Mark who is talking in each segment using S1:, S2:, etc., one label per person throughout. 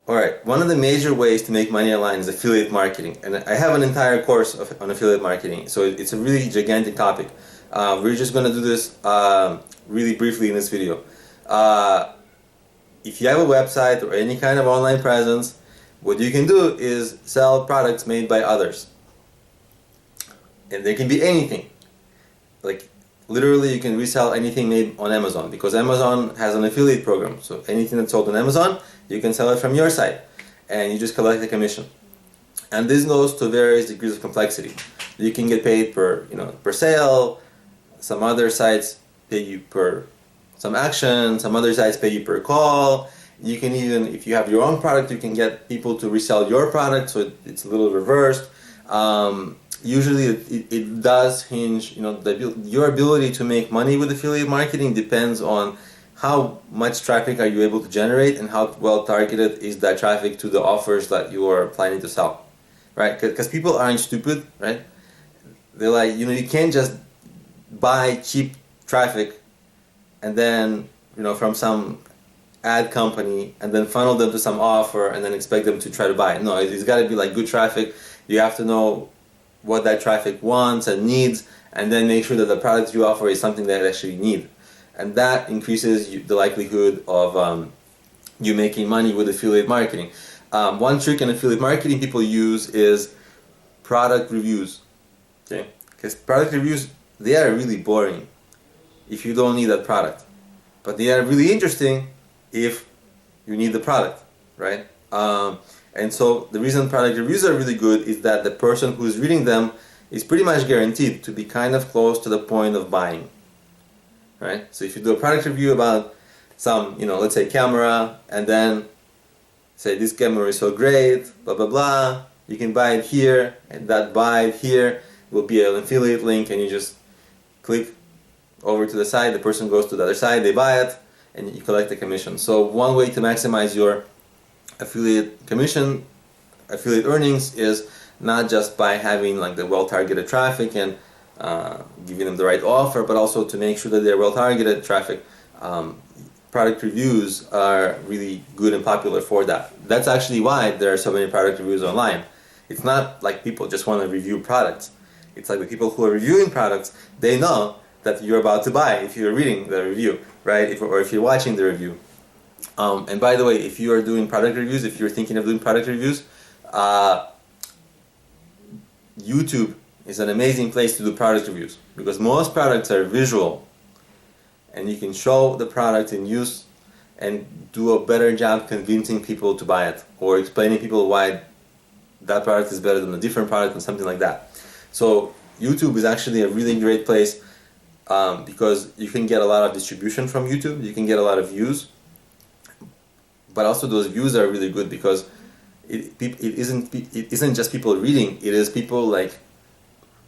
S1: All right, one of the major ways to make money online is affiliate marketing, and I have an entire course on affiliate marketing, so it's a really gigantic topic. We're just going to do this really briefly in this video. If you have a website or any kind of online presence, what you can do is sell products made by others. And they can be anything. Like, literally you can resell anything made on Amazon, because Amazon has an affiliate program. So anything that's sold on Amazon, you can sell it from your site, and you just collect a commission. And this goes to various degrees of complexity. You can get paid per sale. Some other sites pay you per some action. Some other sites pay you per call. You can even, if you have your own product, you can get people to resell your product. So it's a little reversed. Usually it does hinge, your ability to make money with affiliate marketing depends on how much traffic are you able to generate and how well targeted is that traffic to the offers that you are planning to sell, right? Because people aren't stupid, right? They're like, you can't just buy cheap traffic and then, from some ad company and then funnel them to some offer and then expect them to try to buy it. No, it's got to be like good traffic. You have to know what that traffic wants and needs, and then make sure that the product you offer is something that they actually need. And that increases the likelihood of you making money with affiliate marketing. One trick in affiliate marketing people use is product reviews. Okay? Because product reviews, they are really boring if you don't need that product. But they are really interesting if you need the product, right? And so the reason product reviews are really good is that the person who's reading them is pretty much guaranteed to be kind of close to the point of buying, right? So if you do a product review about some, let's say camera, and then say this camera is so great, blah, blah, blah, you can buy it here, and that buy it here will be an affiliate link, and you just click over to the side, the person goes to the other side, they buy it, and you collect the commission. So one way to maximize your affiliate commission, affiliate earnings, is not just by having like the well-targeted traffic and giving them the right offer, but also to make sure that they're well-targeted traffic. Product reviews are really good and popular for that. That's actually why there are so many product reviews online. It's not like people just want to review products. It's like the people who are reviewing products, they know that you're about to buy if you're reading the review, right? Or if you're watching the review. And by the way, if you are doing product reviews, if you're thinking of doing product reviews, YouTube is an amazing place to do product reviews, because most products are visual and you can show the product in use and do a better job convincing people to buy it or explaining people why that product is better than a different product and something like that. So YouTube is actually a really great place because you can get a lot of distribution from YouTube, you can get a lot of views, but also those views are really good because it isn't just people reading, it is people like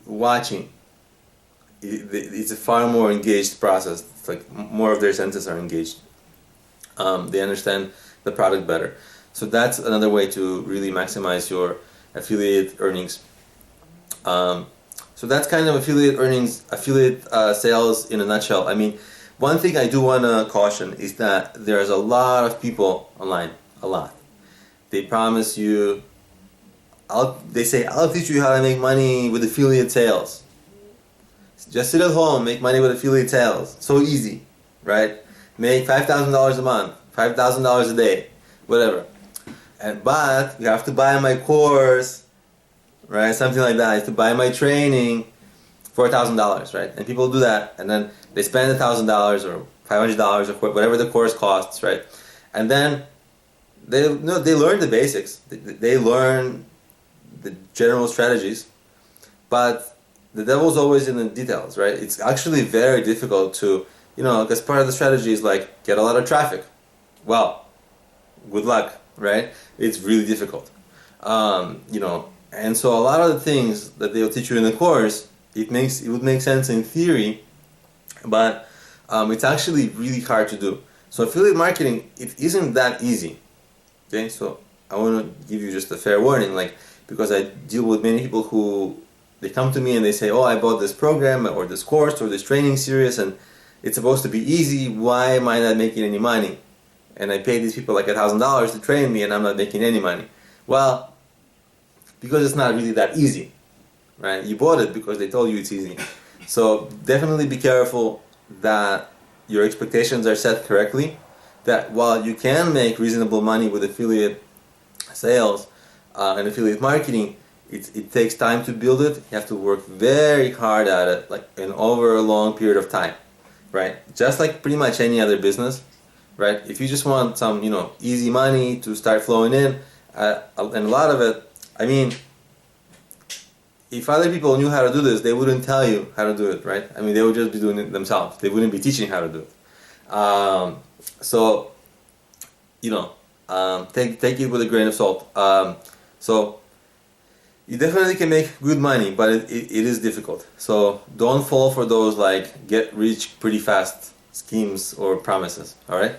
S1: watching. It's a far more engaged process. It's like more of their senses are engaged. They understand the product better. So that's another way to really maximize your affiliate earnings. So that's kind of affiliate earnings, affiliate sales in a nutshell. I mean, one thing I do want to caution is that there's a lot of people online, a lot. They promise you, they say, I'll teach you how to make money with affiliate sales. Just sit at home, make money with affiliate sales. So easy, right? Make $5,000 a month, $5,000 a day, whatever. But you have to buy my course, right? Something like that. You have to buy my training for $1,000, right? And people do that, and then they spend $1,000 or $500 or whatever the course costs, right? And then they learn the basics. They learn the general strategies, but the devil's always in the details, right? It's actually very difficult to, because part of the strategy is like get a lot of traffic. Well, good luck, right? It's really difficult, and so a lot of the things that they'll teach you in the course, it would make sense in theory, but it's actually really hard to do. So affiliate marketing, it isn't that easy. Okay, so I want to give you just a fair warning, because I deal with many people who they come to me and they say, oh, I bought this program or this course or this training series and it's supposed to be easy. Why am I not making any money? and I pay these people like $1,000 to train me and I'm not making any money? Well, because it's not really that easy, right? You bought it because they told you it's easy. So definitely be careful that your expectations are set correctly, that while you can make reasonable money with affiliate sales and affiliate marketing, it takes time to build it. You have to work very hard at it, like and over a long period of time, right? Just like pretty much any other business, right? If you just want some, easy money to start flowing in, and a lot of it, I mean, if other people knew how to do this, they wouldn't tell you how to do it, right? I mean, they would just be doing it themselves. They wouldn't be teaching how to do it. So, take it with a grain of salt. So you definitely can make good money, but it is difficult. So don't fall for those like get rich pretty fast schemes or promises. All right.